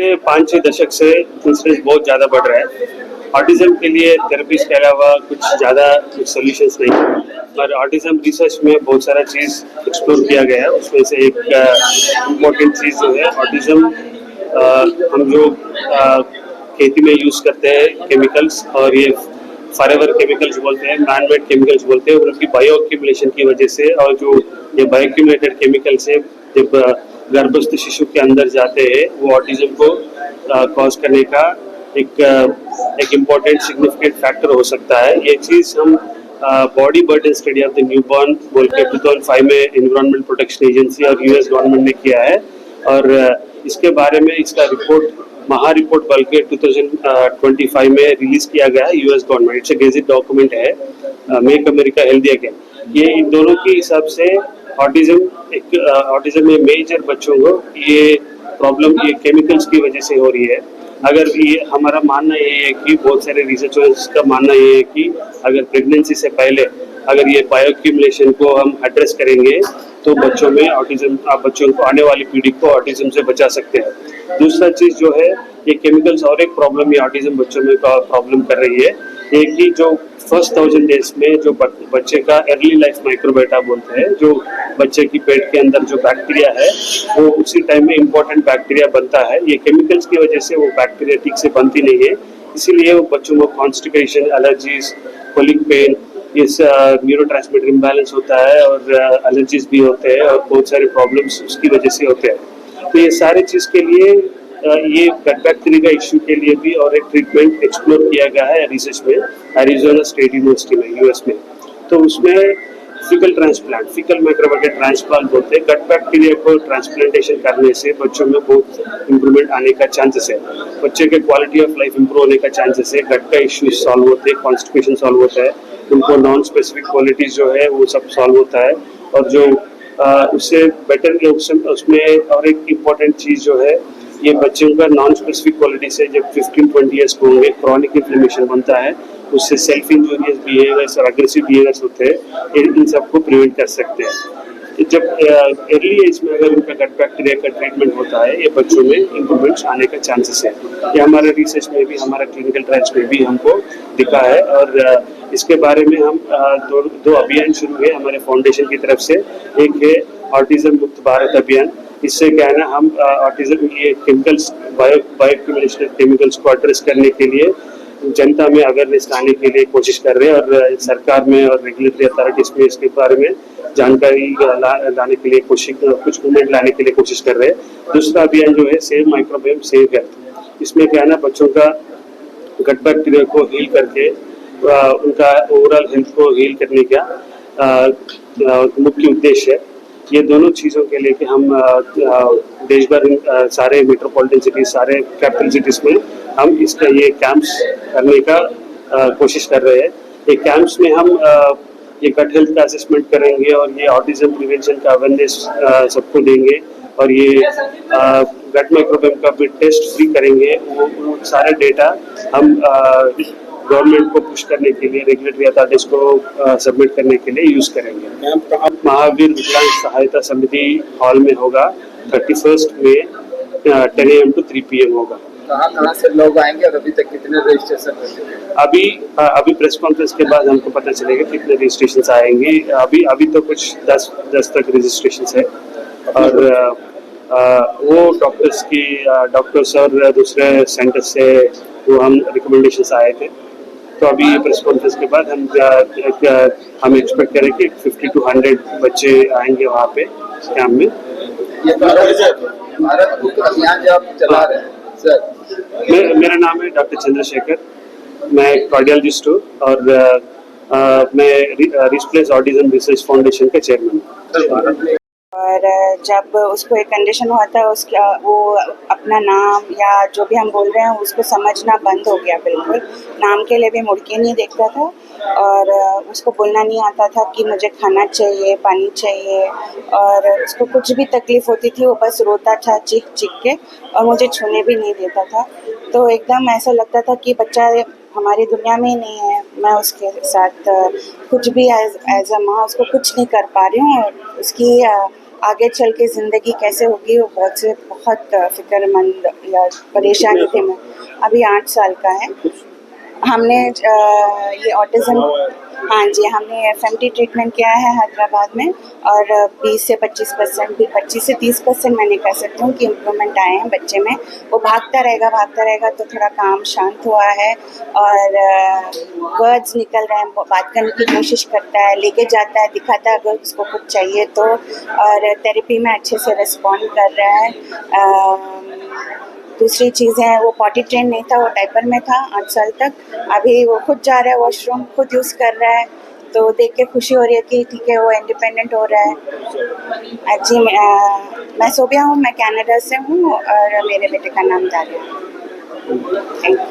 पिछले 5-6 दशक से इंसिडेंस बहुत ज़्यादा बढ़ रहा है। ऑटिज़म के लिए थेरेपीज़ के अलावा कुछ ज़्यादा कुछ सॉल्यूशंस नहीं है, पर ऑटिज़म रिसर्च में बहुत सारा चीज़ एक्सप्लोर किया गया है। उसमें से एक इम्पोर्टेंट चीज़ जो है ऑटिज़म, हम जो खेती में यूज़ करते हैं केमिकल्स, और ये फॉरएवर केमिकल्स बोलते हैं, मैन मेड केमिकल्स बोलते हैं, उनकी बायो एक्यूमुलेशन की वजह से, और जो ये बायो एक्यूमुलेटेड केमिकल्स है जब गर्भस्थ शिशु के अंदर जाते हैं वो ऑटिज्म को कॉज करने का एक इम्पोर्टेंट सिग्निफिकेंट फैक्टर हो सकता है। ये चीज़ हम body burden study of the newborn बोल के 2005 में एनवायरमेंट प्रोटेक्शन एजेंसी और यूएस गवर्नमेंट ने किया है, और इसके बारे में इसका रिपोर्ट महा रिपोर्ट बल्कि 2025 में रिलीज किया गया है US government. It's a gazette document है, मेक अमेरिका हेल्दी अगेन। ये इन दोनों के हिसाब से ऑटिज्म में मेजर बच्चों को ये प्रॉब्लम ये केमिकल्स की वजह से हो रही है। अगर ये हमारा मानना ये है कि बहुत सारे रिसर्चर्स का मानना ये है कि अगर प्रेगनेंसी से पहले अगर ये बायोक्यूमुलेशन को हम एड्रेस करेंगे तो बच्चों में ऑटिज्म, बच्चों को आने वाली पीढ़ी को ऑटिज्म से बचा सकते हैं। दूसरा चीज़ जो है ये केमिकल्स और एक प्रॉब्लम ये ऑटिज्म बच्चों में का प्रॉब्लम कर रही है, ये कि जो फर्स्ट 1000 डेज में जो बच्चे का अर्ली लाइफ माइक्रोबायोटा बोलते हैं, जो बच्चे की पेट के अंदर जो बैक्टीरिया है वो उसी टाइम में इम्पोर्टेंट बैक्टीरिया बनता है। ये केमिकल्स की वजह से वो बैक्टीरिया ठीक से बनती नहीं है, इसीलिए वो बच्चों को कॉन्स्टिपेशन, एलर्जीज, कोलिक पेन, इस न्यूरोट्रांसमीटर इम्बैलेंस होता है, और एलर्जीज भी होते हैं, और बहुत सारे प्रॉब्लम्स उसकी वजह से होते हैं। तो ये सारे चीज़ के लिए ये गट बैक्टीरिया का इश्यू के लिए भी और एक ट्रीटमेंट एक्सप्लोर किया गया है रिसर्च में एरिज़ोना स्टेट यूनिवर्सिटी में, यूएस में। तो उसमें faecal transplant, faecal microbiota transplant बोलते हैं। गट बैक्टीरिया को ट्रांसप्लांटेशन करने से बच्चों में बहुत इम्प्रूवमेंट आने का चांसेस है, बच्चे के क्वालिटी ऑफ लाइफ इम्प्रूव होने का चांसेस है, गट का इश्यू सॉल्व होते हैं, कॉन्स्टिपेशन सॉल्व होता है, उनको नॉन स्पेसिफिक क्वालिटीज जो है वो सब सॉल्व होता है। और जो उससे बेटर उसमें और एक इम्पॉर्टेंट चीज़ जो है, ये बच्चों का नॉन स्पेसिफिक क्वालिटी से जब 15-20 ईयर्स को होंगे क्रॉनिक इन्फ्लेमेशन बनता है, उससे सेल्फ इंजूरियस बिहेवियर्स और अग्रेसिव बिहेवियर्स होते हैं, इन सबको प्रिवेंट कर सकते हैं। जब अर्ली एज में अगर उनका गट बैक्टीरिया का ट्रीटमेंट होता है, ये बच्चों में इम्प्रूवमेंट्स आने का चांसेस है। ये हमारे रिसर्च में भी, हमारा क्लिनिकल ट्रायल्स में भी हमको दिखा है, और इसके बारे में हम दो अभियान शुरू हुए हमारे फाउंडेशन की तरफ से। एक है ऑटिज्म मुक्त भारत अभियान। इससे क्या है ना, हम ऑटिज्म ये केमिकल्स, बायोक्यूमुलेशन केमिकल्स को एड्रेस करने के लिए जनता में अवेयरनेस लाने के लिए कोशिश कर रहे हैं, और सरकार में और रेगुलेटरी अथॉरिटीज में इसके बारे में जानकारी लाने के लिए कुछ मूवमेंट लाने के लिए कोशिश कर रहे हैं। दूसरा अभियान जो है सेव माइक्रोबायोम सेव हेल्थ। इसमें क्या है ना, बच्चों का गट बैक्टीरिया को हील करके उनका ओवरऑल हेल्थ को हील करने का मुख्य उद्देश्य है। ये दोनों चीज़ों के लिए कि हम देश भर सारे मेट्रोपॉलिटन सिटीज, सारे कैपिटल सिटीज़ में हम इसका ये कैंप्स करने का कोशिश कर रहे हैं। ये कैंप्स में हम ये गट हेल्थ का असेसमेंट करेंगे, और ये ऑटिज्म प्रिवेंशन का अवेयरनेस सबको देंगे, और ये गट माइक्रोबायोम का भी टेस्ट फ्री करेंगे। वो सारे डेटा हम गवर्नमेंट को पुश करने के लिए, रेगुलेटरी अथॉरिटीज को सबमिट करने के लिए यूज़ करेंगे। महावीर विकलांग सहायता समिति हॉल में होगा 31 मई 10 AM to 3 PM होगा। कहाँ से लोग आएंगे और अभी तक कितने रजिस्ट्रेशन हो चुके हैं? अभी प्रेस कॉन्फ्रेंस के बाद हमको पता चलेगा कितने रजिस्ट्रेशन आएंगे। अभी तो कुछ 10 तक रजिस्ट्रेशन है, और वो डॉक्टर्स और दूसरे सेंटर से वो हम रिकमेंडेशन आए थे। तो अभी प्रेस कॉन्फ्रेंस के बाद हम एक्सपेक्ट करें कि 50 to 100 बच्चे आएंगे वहाँ पे कैंप में। ये भारत मुक्त अभियान जो आप चला रहे हैं सर? मेरा नाम है डॉक्टर चंद्रशेखर, मैं कार्डियोलॉजिस्ट हूँ, और मैं रिस्प्लेस ऑटिज्म रिसर्च फाउंडेशन का चेयरमैन हूँ। और जब उसको एक कंडीशन हुआ था, उसका वो अपना नाम या जो भी हम बोल रहे हैं उसको समझना बंद हो गया बिल्कुल। नाम के लिए भी मुड़ के नहीं देखता था, और उसको बोलना नहीं आता था कि मुझे खाना चाहिए, पानी चाहिए, और उसको कुछ भी तकलीफ़ होती थी वो बस रोता था चीख चीख के, और मुझे छूने भी नहीं देता था। तो एकदम ऐसा लगता था कि बच्चा हमारी दुनिया में ही नहीं है। मैं उसके साथ कुछ भी एज अ माँ उसको कुछ नहीं कर पा रही हूँ, और उसकी आगे चल के ज़िंदगी कैसे होगी वो बहुत फिक्रमंद या परेशानी थी मैं। अभी 8 साल का है। हमने ये ऑटिज़्म, हाँ जी, हमने एफएमटी ट्रीटमेंट किया है हैदराबाद में और 20 से 25% भी 25 से 30% मैं नहीं कह सकती हूँ कि इम्प्रूवमेंट आए हैं बच्चे में। वो भागता रहेगा तो थोड़ा काम शांत हुआ है और वर्ड्स निकल रहे हैं, बात करने की कोशिश करता है, लेके जाता है, दिखाता है अगर उसको कुछ चाहिए तो, और थेरेपी में अच्छे से रिस्पॉन्ड कर रहा है। दूसरी चीज़ है, वो पॉटी ट्रेन नहीं था, वो डायपर में था 8 साल तक। अभी वो खुद जा रहा है वॉशरूम, खुद यूज़ कर रहा है, तो देख के खुशी हो रही है कि ठीक है वो इंडिपेंडेंट हो रहा है। जी, मैं सोबिया हूँ, मैं कनाडा से हूँ और मेरे बेटे का नाम दारिया है। Thank you.